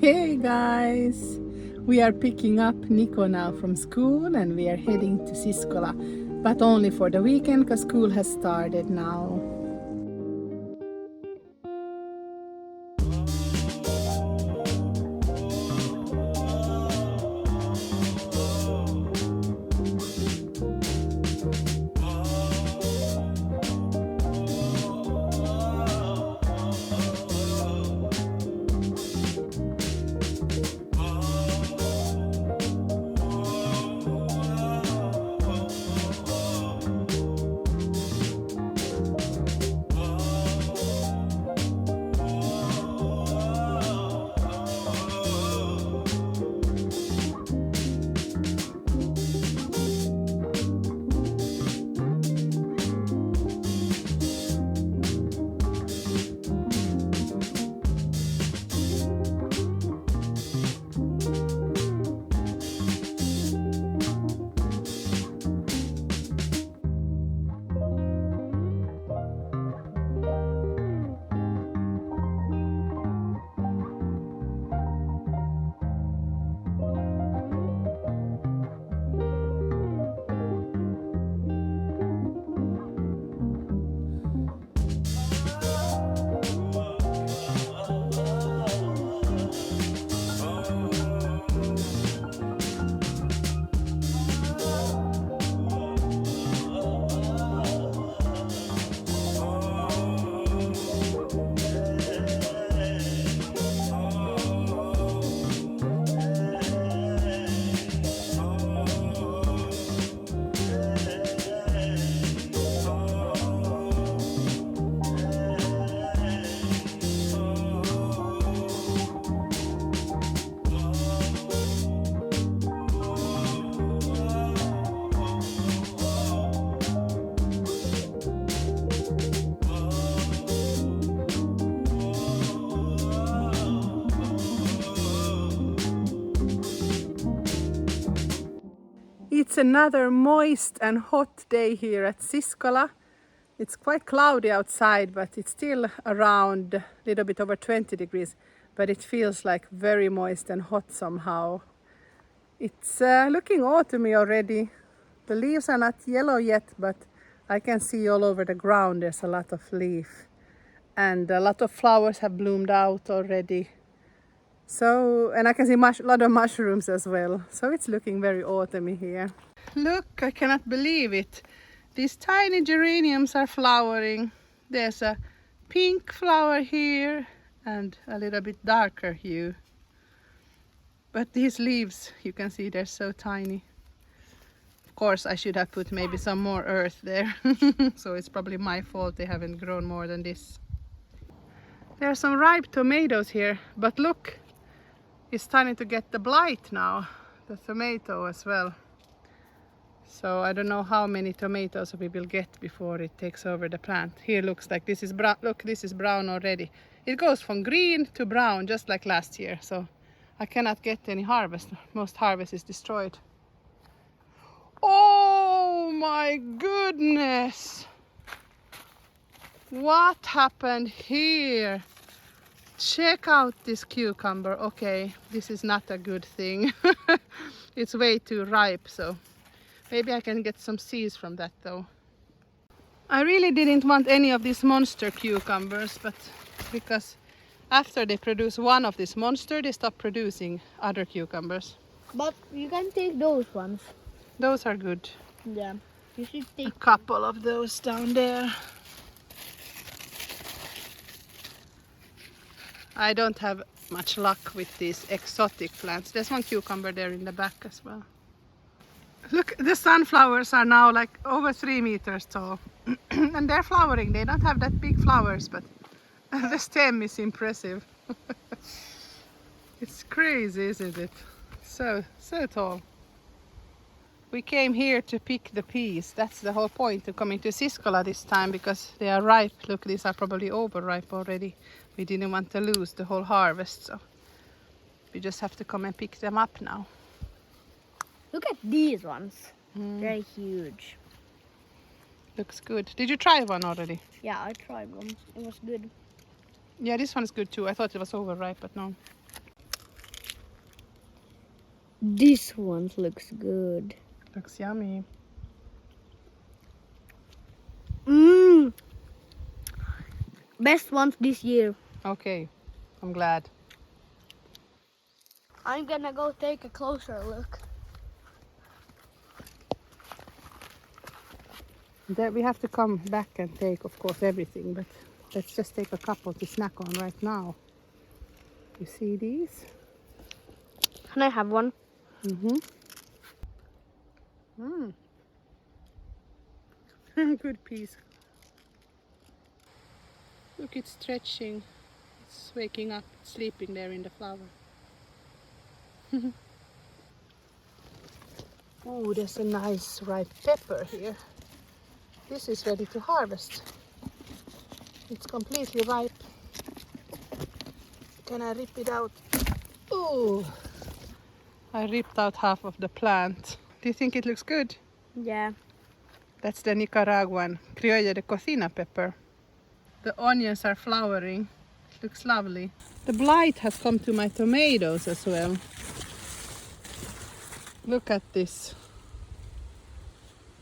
Hey guys! We are picking up Nico now from school and we are heading to Cisola, but only for the weekend because school has started now. It's another moist and hot day here at Cisola. It's quite cloudy outside, but it's still around a little bit over 20 degrees, but it feels like very moist and hot somehow. It's looking autumny already. The leaves are not yellow yet, but I can see all over the ground there's a lot of leaf. And a lot of flowers have bloomed out already. So, and I can see a lot of mushrooms as well. So it's looking very autumny here. Look, I cannot believe it. These tiny geraniums are flowering. There's a pink flower here and a little bit darker hue. But these leaves, you can see they're so tiny. Of course, I should have put maybe some more earth there. So it's probably my fault they haven't grown more than this. There are some ripe tomatoes here, but look, it's starting to get the blight now, the tomato as well. So I don't know how many tomatoes we will get before it takes over the plant. Here looks like this is brown. Look, this is brown already. It goes from green to brown just like last year. So I cannot get any harvest. Most harvest is destroyed. Oh my goodness! What happened here? Check out this cucumber. Okay, this is not a good thing. It's way too ripe, so maybe I can get some seeds from that though. I really didn't want any of these monster cucumbers, but because after they produce one of this monster, they stop producing other cucumbers. But you can take those ones. Those are good. Yeah, you should take a couple of those down there. I don't have much luck with these exotic plants. There's one cucumber there in the back as well. Look, the sunflowers are now like over 3 meters tall. And they're flowering. They don't have that big flowers, but the stem is impressive. It's crazy, isn't it? So tall. We came here to pick the peas. That's the whole point of coming to Cisola this time, because they are ripe. Look, these are probably overripe already. We didn't want to lose the whole harvest, so we just have to come and pick them up now. Look at these ones. They're huge. Looks good. Did you try one already? Yeah, I tried one. It was good. Yeah, this one is good too. I thought it was overripe, but no. This one looks good. Looks yummy. Mmm. Best ones this year. Okay, I'm glad. I'm gonna go take a closer look. There we have to come back and take, of course, everything, but let's just take a couple to snack on right now. You see these? Can I have one? Mm-hmm. Good piece. Look, it's stretching. It's waking up, sleeping there in the flower. Oh, there's a nice ripe pepper here. This is ready to harvest. It's completely ripe. Can I rip it out? Oh, I ripped out half of the plant. Do you think it looks good? Yeah. That's the Nicaraguan criolla de cocina pepper. The onions are flowering. Looks lovely. The blight has come to my tomatoes as well. Look at this.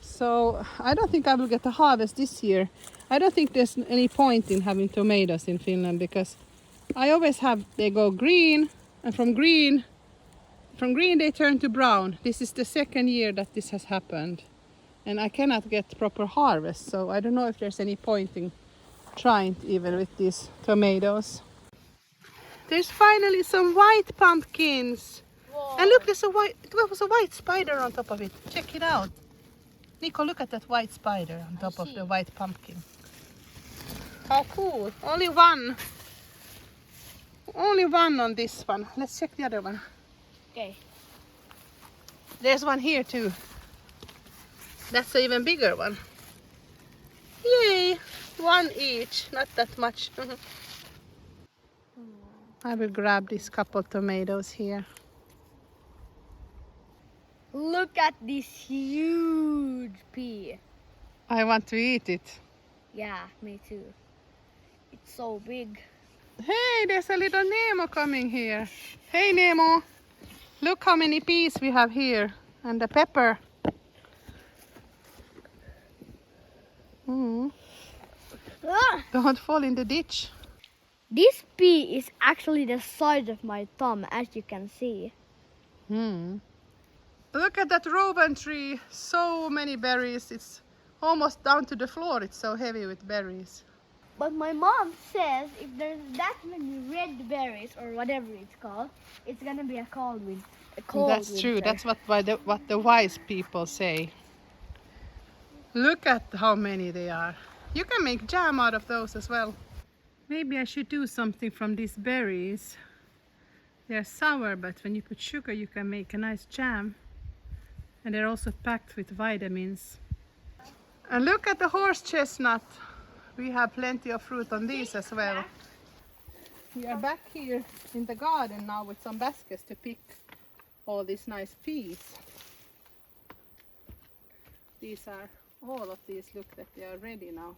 So I don't think I will get a harvest this year. I don't think there's any point in having tomatoes in Finland because I always have, they go green, and from green they turn to brown. This is the second year that this has happened. And I cannot get proper harvest, so I don't know if there's any point in trying even with these tomatoes. There's finally some white pumpkins. Whoa. And look, there was a white spider on top of it. Check it out. Nico, look at that white spider on top of the white pumpkin. How cool. Only one. Only one on this one. Let's check the other one. Okay. There's one here too. That's an even bigger one. Yay! One each, not that much. I will grab this couple tomatoes here. Look at this huge pea. I want to eat it. Yeah, me too. It's so big. Hey, there's a little Nemo coming here. Hey Nemo, look how many peas we have here and the pepper. Ah! Don't fall in the ditch. This pea is actually the size of my thumb, as you can see. Look at that rowan tree. So many berries. It's almost down to the floor. It's so heavy with berries. But my mom says if there's that many red berries or whatever it's called, it's gonna be a cold That's true. That's what the wise people say. Look at how many they are. You can make jam out of those as well. Maybe I should do something from these berries. They're sour, but when you put sugar you can make a nice jam. And they're also packed with vitamins. And look at the horse chestnut. We have plenty of fruit on these as well. We are back here in the garden now with some baskets to pick all these nice peas. These are, all of these look that they are ready now.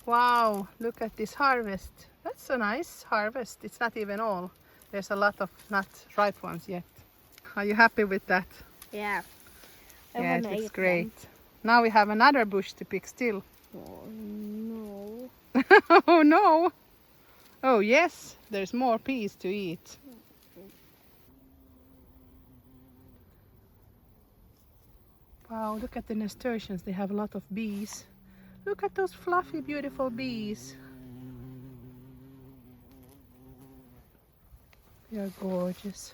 Wow, look at this harvest. That's a nice harvest. It's not even all. There's a lot of not ripe ones yet. Are you happy with that? Yeah. Yeah, it looks great. Now we have another bush to pick still. Oh no. Oh no! Oh yes, there's more peas to eat. Wow, look at the nasturtiums. They have a lot of bees. Look at those fluffy, beautiful bees. They are gorgeous.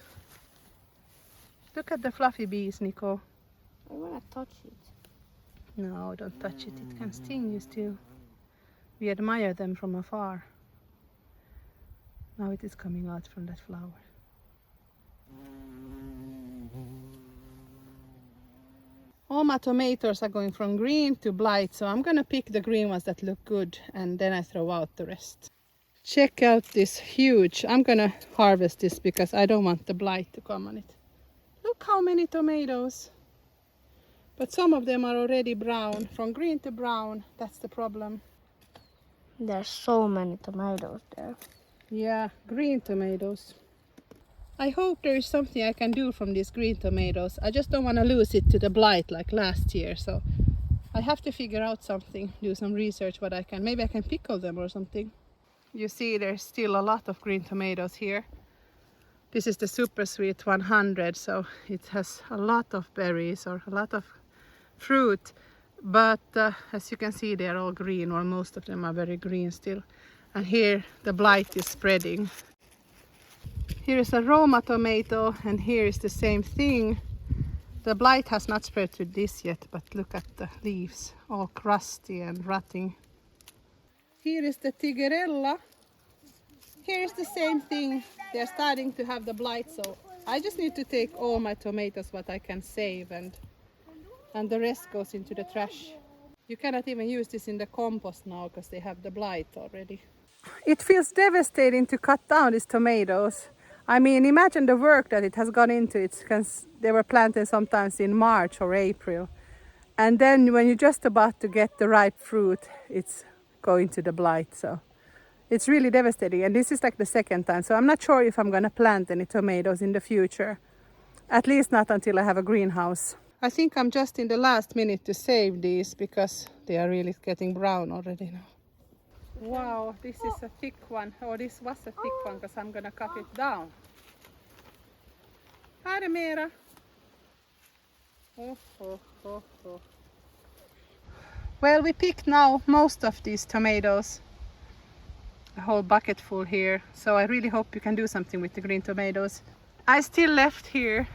Look at the fluffy bees, Nico. I wanna touch it. No, don't touch it. It can sting you still. We admire them from afar. Now it is coming out from that flower. All my tomatoes are going from green to blight, so I'm gonna pick the green ones that look good and then I throw out the rest. Check out this huge. I'm gonna harvest this because I don't want the blight to come on it. Look how many tomatoes. But some of them are already brown. From green to brown, that's the problem. There's so many tomatoes there. Yeah, green tomatoes. I hope there is something I can do from these green tomatoes. I just don't want to lose it to the blight like last year. So I have to figure out something, do some research what I can. Maybe I can pickle them or something. You see there's still a lot of green tomatoes here. This is the super sweet 100, so it has a lot of berries or a lot of fruit. But as you can see, they're all green, or most of them are very green still. And here the blight is spreading. Here is a Roma tomato, and here is the same thing. The blight has not spread to this yet, but look at the leaves, all crusty and rotting. Here is the tigerella. Here is the same thing. They're starting to have the blight, so I just need to take all my tomatoes what I can save, and the rest goes into the trash. You cannot even use this in the compost now because they have the blight already. It feels devastating to cut down these tomatoes. I mean, imagine the work that it has gone into it, because they were planted sometimes in March or April. And then when you're just about to get the ripe fruit, it's going to the blight. So it's really devastating. And this is like the second time. So I'm not sure if I'm going to plant any tomatoes in the future. At least not until I have a greenhouse. I think I'm just in the last minute to save these because they are really getting brown already now. Wow, this is a thick one. Oh, this was a thick one because I'm gonna cut it down. Här är mera. Oh, oh, oh, oh. Well, we picked now most of these tomatoes. A whole bucket full here. So I really hope you can do something with the green tomatoes. I still left here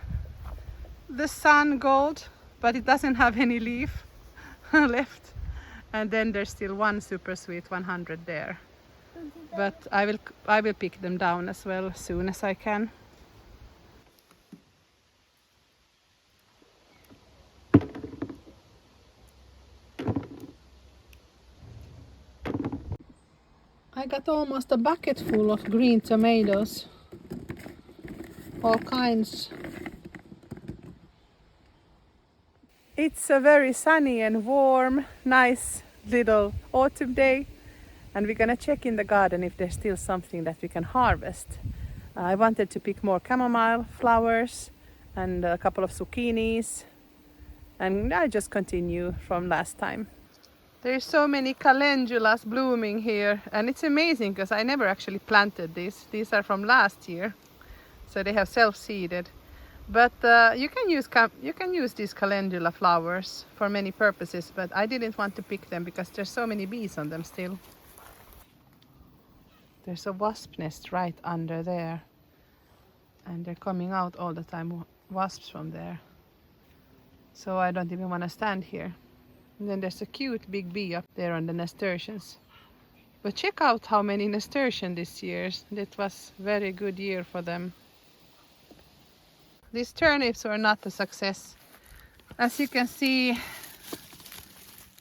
the sun gold, but it doesn't have any leaf left. And then there's still one super sweet 100 there. But I will pick them down as well as soon as I can. I got almost a bucket full of green tomatoes. All kinds. It's a very sunny and warm, nice little autumn day, and we're gonna check in the garden if there's still something that we can harvest. I wanted to pick more chamomile flowers and a couple of zucchinis, and I just continue from last time. There's so many calendulas blooming here, and it's amazing because I never actually planted these. These are from last year, so they have self-seeded. But you can use these calendula flowers for many purposes, but I didn't want to pick them because there's so many bees on them still. There's a wasp nest right under there, and they're coming out all the time, wasps from there. So I don't even want to stand here. And then there's a cute big bee up there on the nasturtiums. But check out how many nasturtiums this year. It was a very good year for them. These turnips were not a success. As you can see,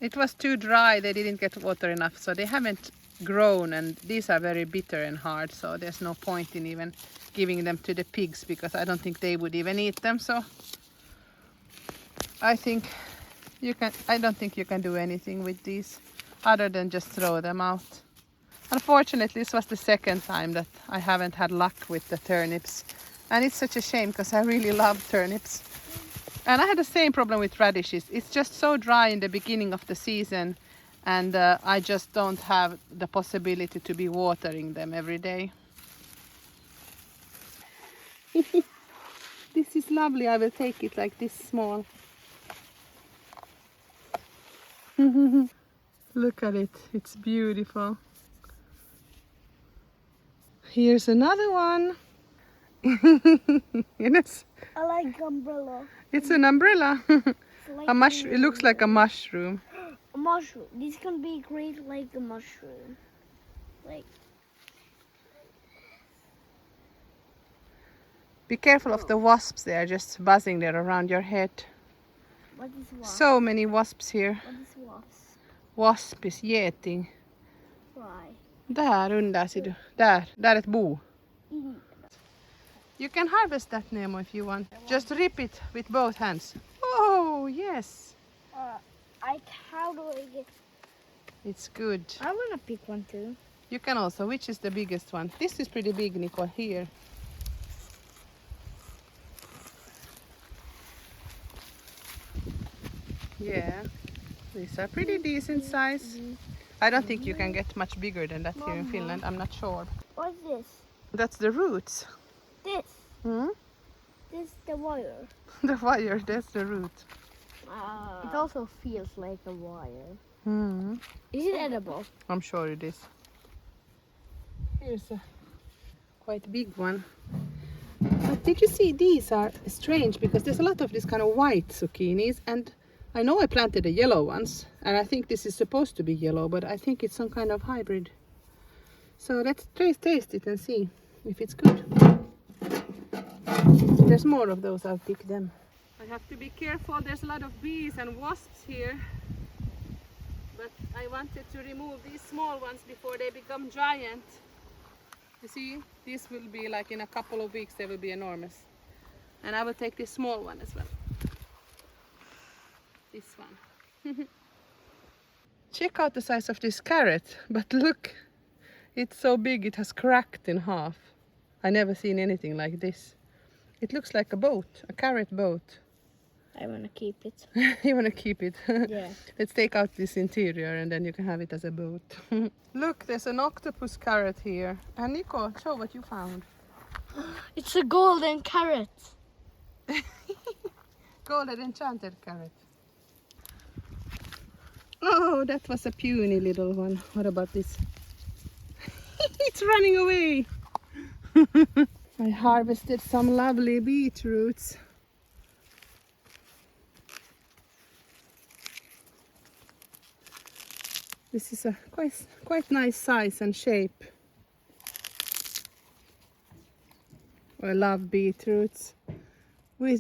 it was too dry, they didn't get water enough, so they haven't grown, and these are very bitter and hard, so there's no point in even giving them to the pigs because I don't think they would even eat them. So I don't think you can do anything with these other than just throw them out. Unfortunately, this was the second time that I haven't had luck with the turnips. And it's such a shame because I really love turnips. And I had the same problem with radishes. It's just so dry in the beginning of the season, and I just don't have the possibility to be watering them every day. This is lovely. I will take it like this small. Look at it. It's beautiful. Here's another one. Yes. I like umbrella. It's an umbrella. Like A mushroom. It looks like a mushroom. A mushroom. This can be great like a mushroom. Like. Be careful of the wasps. They are just buzzing there around your head. What is wasp? So many wasps here. What is wasp? Wasp is geting. Why? Där under ser du. Där är ett bo. You can harvest that, Nemo, if you want. Just rip it with both hands. Oh, yes. How do I get? It's good. I wanna pick one too. You can also. Which is the biggest one? This is pretty big, Nico. Here. Yeah. These are pretty decent size. I don't think you can get much bigger than that here in Finland. I'm not sure. What's this? That's the roots. This. Hmm? This the wire. The wire, that's the root. It also feels like a wire. Hmm. Is it edible? I'm sure it is. Here's a quite big one. But did you see, these are strange because there's a lot of this kind of white zucchinis, and I know I planted the yellow ones, and I think this is supposed to be yellow, but I think it's some kind of hybrid. So let's taste it and see if it's good. If there's more of those, I'll pick them. I have to be careful, there's a lot of bees and wasps here. But I wanted to remove these small ones before they become giant. You see, this will be like in a couple of weeks, they will be enormous. And I will take this small one as well. This one. Check out the size of this carrot, but look, it's so big it has cracked in half. I never seen anything like this. It looks like a boat, a carrot boat. I wanna keep it. You wanna keep it? Yeah. Let's take out this interior and then you can have it as a boat. Look, there's an octopus carrot here. And Nico, show what you found. It's a golden carrot. Golden enchanted carrot. Oh, that was a puny little one. What about this? It's running away. I harvested some lovely beetroots. This is a quite nice size and shape. I love beetroots.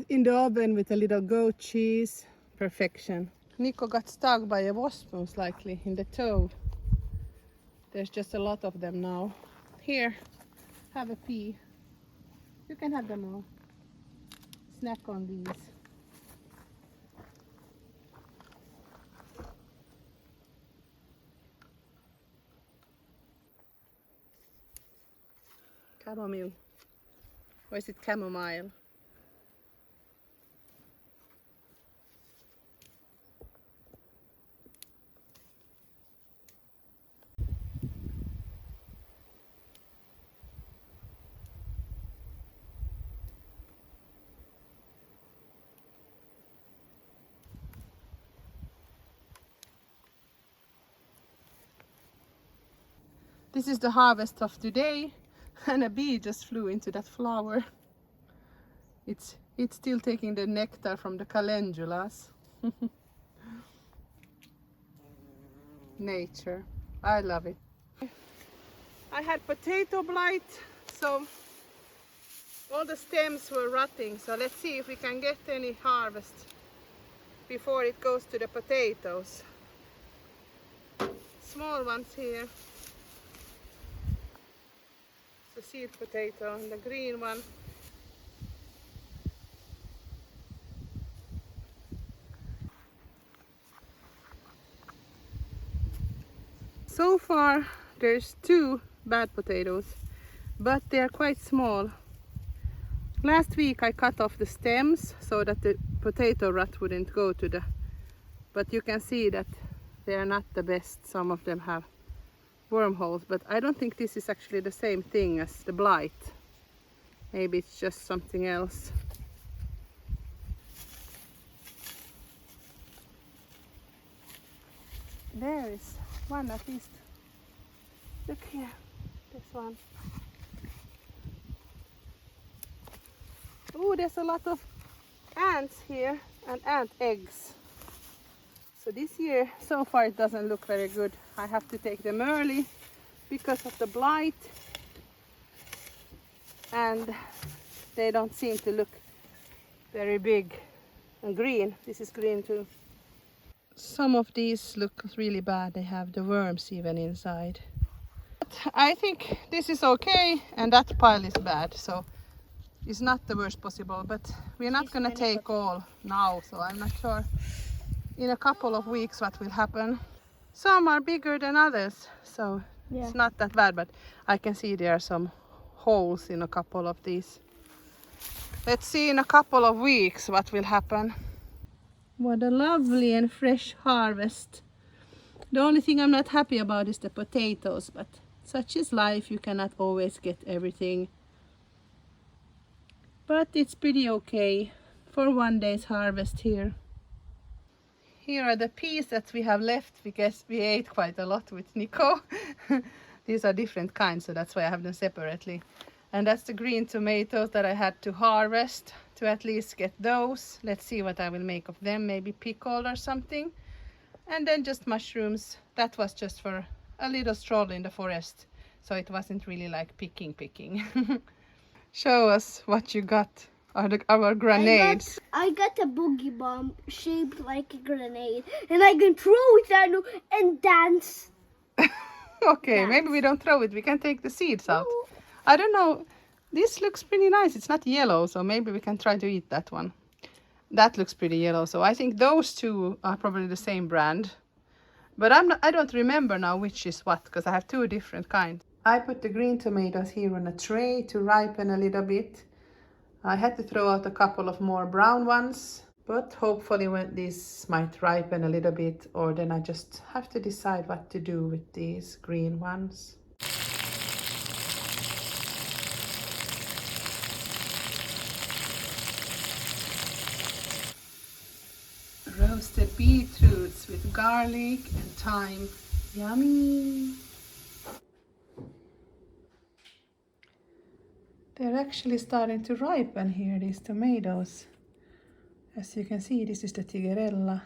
In the oven with a little goat cheese. Perfection. Nico got stung by a wasp most likely in the toe. There's just a lot of them now. Here, have a pea. You can have them all. Snack on these. Chamomile. Or is it chamomile? This is the harvest of today, and a bee just flew into that flower. It's still taking the nectar from the calendulas. Nature, I love it. I had potato blight, so all the stems were rotting, so let's see if we can get any harvest before it goes to the potatoes. Small ones here. The seed potato and the green one. So far there's 2 bad potatoes, but they are quite small. Last week I cut off the stems so that the potato rot wouldn't go to the, but you can see that they are not the best. Some of them have wormholes, but I don't think this is actually the same thing as the blight. Maybe it's just something else. There is one at least. Look here, this one. Oh, there's a lot of ants here and ant eggs. So this year, so far it doesn't look very good. I have to take them early because of the blight. And they don't seem to look very big and green. This is green too. Some of these look really bad. They have the worms even inside. I think this is okay and that pile is bad, so it's not the worst possible, but we're not gonna take all now, so I'm not sure in a couple of weeks what will happen. Some are bigger than others, so it's not that bad, but I can see there are some holes in a couple of these. Let's see in a couple of weeks what will happen. What a lovely and fresh harvest. The only thing I'm not happy about is the potatoes, but such is life, you cannot always get everything. But it's pretty okay for one day's harvest here. Here are the peas that we have left because we ate quite a lot with Nico. These are different kinds, so that's why I have them separately. And that's the green tomatoes that I had to harvest to at least get those. Let's see what I will make of them, maybe pickled or something. And then just mushrooms. That was just for a little stroll in the forest, so it wasn't really like picking. Show us what you got. Our grenades. I got a boogie bomb shaped like a grenade, and I can throw it down and dance. Okay, maybe we don't throw it. We can take the seeds out. I don't know. This looks pretty nice. It's not yellow, so maybe we can try to eat that one. That looks pretty yellow, so I think those two are probably the same brand. But I don't remember now which is what, because I have two different kinds. I put the green tomatoes here on a tray to ripen a little bit. I had to throw out a couple of more brown ones, but hopefully when these might ripen a little bit, or then I just have to decide what to do with these green ones. Roasted beetroots with garlic and thyme. Yummy! They're actually starting to ripen here, these tomatoes. As you can see, this is the tigerella.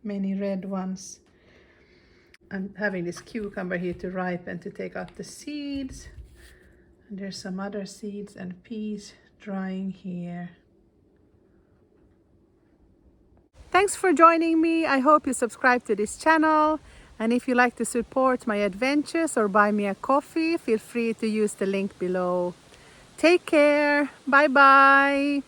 Many red ones. I'm having this cucumber here to ripen to take out the seeds. And there's some other seeds and peas drying here. Thanks for joining me. I hope you subscribe to this channel. And if you like to support my adventures or buy me a coffee, feel free to use the link below. Take care. Bye bye.